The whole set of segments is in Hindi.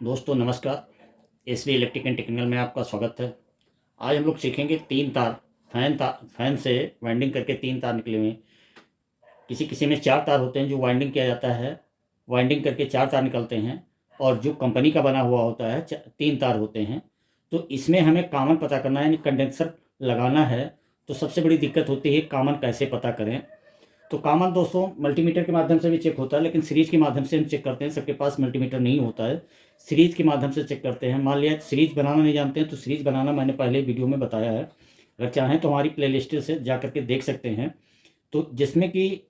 दोस्तों नमस्कार। एसवी इलेक्ट्रिक एंड टेक्निकल में आपका स्वागत है। आज हम लोग सीखेंगे तीन तार। फैन से वाइंडिंग करके तीन तार निकले हुए हैं। किसी किसी में चार तार होते हैं जो वाइंडिंग किया जाता है, वाइंडिंग करके चार तार निकलते हैं। और जो कंपनी का बना हुआ होता है तीन तार होते हैं। तो इसमें हमें कॉमन पता करना है, यानी कंडेंसर लगाना है। तो सबसे बड़ी दिक्कत होती है कॉमन कैसे पता करें। तो कॉमन दोस्तों मल्टीमीटर के माध्यम से भी चेक होता है, लेकिन सीरीज के माध्यम से हम चेक करते हैं। सबके पास मल्टीमीटर नहीं होता है, सीरीज के माध्यम से चेक करते हैं। मान लिया सीरीज बनाना नहीं जानते हैं, तो सीरीज बनाना मैंने पहले वीडियो में बताया है। अगर चाहें तो हमारी प्लेलिस्ट से जा करके देख सकते हैं। तो जिसमें कि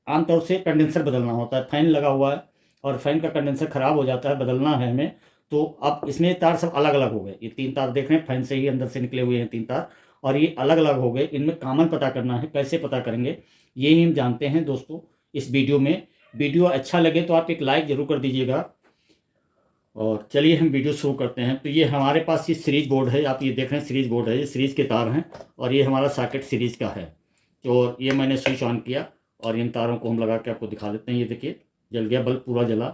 आमतौर से कंडेंसर बदलना होता है। फ़ैन लगा हुआ है और फैन का कंडेंसर ख़राब हो जाता है, बदलना है हमें। तो अब इसमें तार सब अलग अलग हो गए। ये तीन तार देख रहे हैं, फैन से ही अंदर से निकले हुए हैं तीन तार, और ये अलग अलग हो गए। इनमें कॉमन पता करना है, कैसे पता करेंगे ये ही हम जानते हैं दोस्तों इस वीडियो में। वीडियो अच्छा लगे तो आप एक लाइक ज़रूर कर दीजिएगा। और चलिए हम वीडियो शुरू करते हैं। तो ये हमारे पास ये सीरीज बोर्ड है, आप ये देख रहे हैं सीरीज बोर्ड है, ये सीरीज के तार हैं। और ये हमारा सॉकेट सीरीज का है। तो ये मैंने स्विच ऑन किया और इन तारों को हम लगा के आपको दिखा देते हैं। ये देखिए जल गया, बल्ब पूरा जला।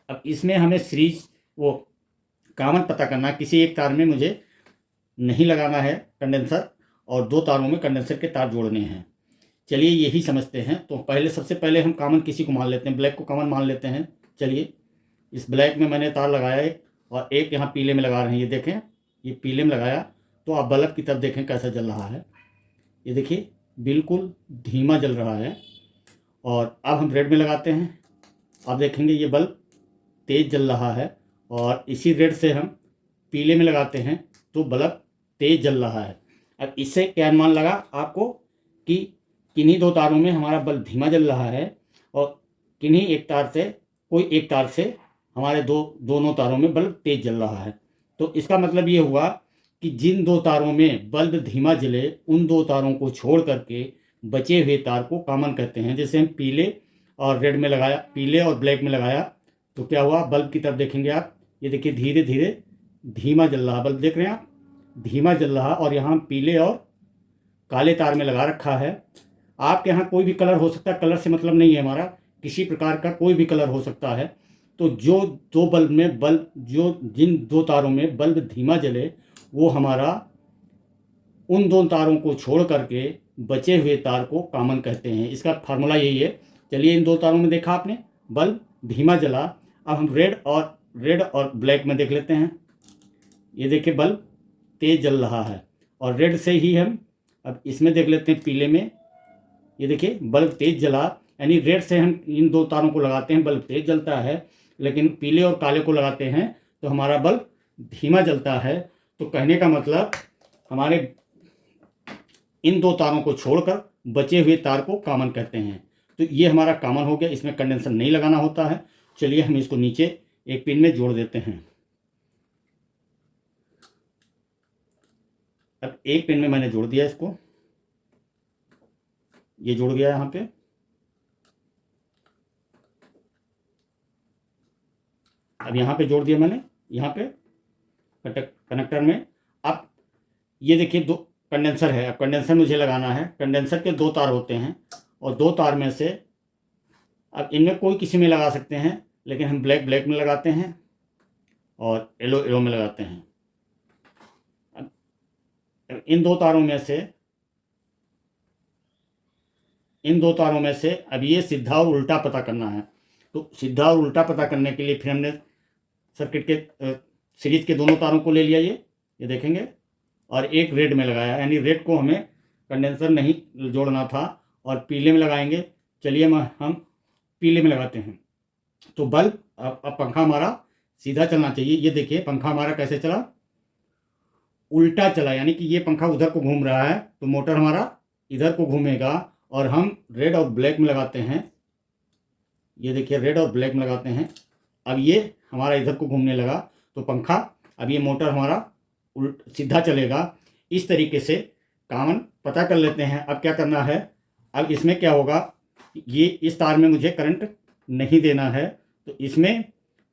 अब इसमें हमें सीरीज वो कॉमन पता करना है। किसी एक तार में मुझे नहीं लगाना है कंडेंसर, और दो तारों में कंडेंसर के तार जोड़ने हैं। चलिए यही समझते हैं। तो सबसे पहले हम कॉमन किसी को मान लेते हैं, ब्लैक को कॉमन मान लेते हैं। चलिए इस ब्लैक में मैंने तार लगाया है, और एक यहाँ पीले में लगा रहे हैं। ये देखें, ये पीले में लगाया। तो आप बल्ब की तरफ देखें कैसा जल रहा है। ये देखिए बिल्कुल धीमा जल रहा है। और अब हम रेड में लगाते हैं। आप देखेंगे ये बल्ब तेज़ जल रहा है। और इसी रेड से हम पीले में लगाते हैं तो बल्ब तेज़ जल रहा है। अब इससे क्या अनुमान लगा आपको कि किन्हीं दो तारों में हमारा बल्ब धीमा जल रहा है, और किन्हीं एक तार से कोई एक तार से हमारे दोनों तारों में बल्ब तेज़ जल रहा है। तो इसका मतलब ये हुआ कि जिन दो तारों में बल्ब धीमा जले उन दो तारों को छोड़ करके बचे हुए तार को कॉमन कहते हैं। जैसे हम पीले और रेड में लगाया, पीले और ब्लैक में लगाया, तो क्या हुआ, बल्ब की तरफ देखेंगे आप, ये देखिए धीरे धीरे धीमा जल रहा बल्ब, देख रहे हैं आप, धीमा जल रहा। और यहाँ पीले और काले तार में लगा रखा है। आपके यहाँ कोई भी कलर हो सकता है, कलर से मतलब नहीं है हमारा, किसी प्रकार का कोई भी कलर हो सकता है। तो जो दो बल्ब में जो जिन दो तारों में बल्ब धीमा जले वो हमारा उन दो तारों को छोड़ करके बचे हुए तार को कॉमन कहते हैं। इसका फार्मूला यही है। चलिए इन दो तारों में देखा आपने बल्ब धीमा जला। अब हम रेड और ब्लैक में देख लेते हैं। ये देखिए बल्ब तेज जल रहा है, और रेड से ही हम अब इसमें देख लेते हैं पीले में। ये देखिए बल्ब तेज जला, यानी रेड से हम इन दो तारों को लगाते हैं बल्ब तेज जलता है, लेकिन पीले और काले को लगाते हैं तो हमारा बल्ब धीमा जलता है। तो कहने का मतलब हमारे इन दो तारों को छोड़कर बचे हुए तार को कॉमन कहते हैं। तो ये हमारा कॉमन हो गया, इसमें कंडेंसर नहीं लगाना होता है। चलिए हम इसको नीचे एक पिन में जोड़ देते हैं। अब एक पिन में मैंने जोड़ दिया इसको, ये जुड़ गया यहाँ पे। अब यहाँ पे जोड़ दिया मैंने, यहाँ पे कनेक्टर में। अब ये देखिए दो कंडेंसर है। अब कंडेंसर मुझे लगाना है। कंडेंसर के दो तार होते हैं, और दो तार में से अब इनमें कोई किसी में लगा सकते हैं, लेकिन हम ब्लैक में लगाते हैं और येलो में लगाते हैं। अब इन दो तारों में से अब ये सीधा और उल्टा पता करना है। तो सीधा और उल्टा पता करने के लिए फिर हमने सर्किट के सीरीज के दोनों तारों को ले लिया, ये देखेंगे, और एक रेड में लगाया। यानी रेड को हमें कंडेंसर नहीं जोड़ना था, और पीले में लगाएंगे। चलिए हम पीले में लगाते हैं। तो बल्ब अब पंखा हमारा सीधा चलना चाहिए। ये देखिए पंखा हमारा कैसे चला, उल्टा चला। यानी कि ये पंखा उधर को घूम रहा है तो मोटर हमारा इधर को घूमेगा। और हम रेड और ब्लैक में लगाते हैं। ये देखिए रेड और ब्लैक में लगाते हैं। अब ये हमारा इधर को घूमने लगा तो पंखा, अब ये मोटर हमारा सीधा चलेगा। इस तरीके से कॉमन पता कर लेते हैं। अब क्या करना है, अब इसमें क्या होगा, ये इस तार में मुझे करंट नहीं देना है, तो इसमें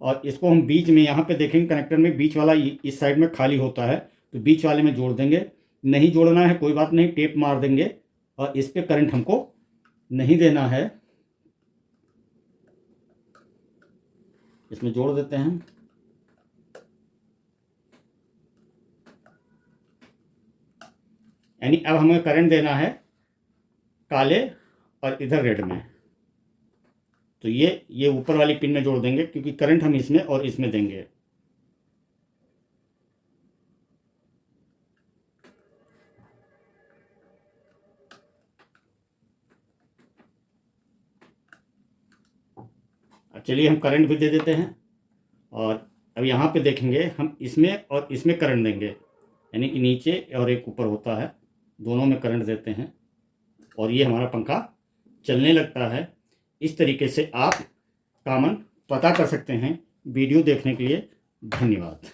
और इसको हम बीच में, यहाँ पे देखेंगे कनेक्टर में बीच वाला इस साइड में खाली होता है, तो बीच वाले में जोड़ देंगे। नहीं जोड़ना है कोई बात नहीं, टेप मार देंगे, और इस पर करंट हमको नहीं देना है। इसमें जोड़ देते हैं। यानी अब हमें करंट देना है काले और इधर रेड में। तो ये ऊपर वाली पिन में जोड़ देंगे, क्योंकि करंट हम इसमें और इसमें देंगे। चलिए हम करंट भी दे देते हैं, और अब यहाँ पे देखेंगे हम इसमें और इसमें करंट देंगे, यानी कि नीचे और एक ऊपर होता है, दोनों में करंट देते हैं और ये हमारा पंखा चलने लगता है। इस तरीके से आप कॉमन पता कर सकते हैं। वीडियो देखने के लिए धन्यवाद।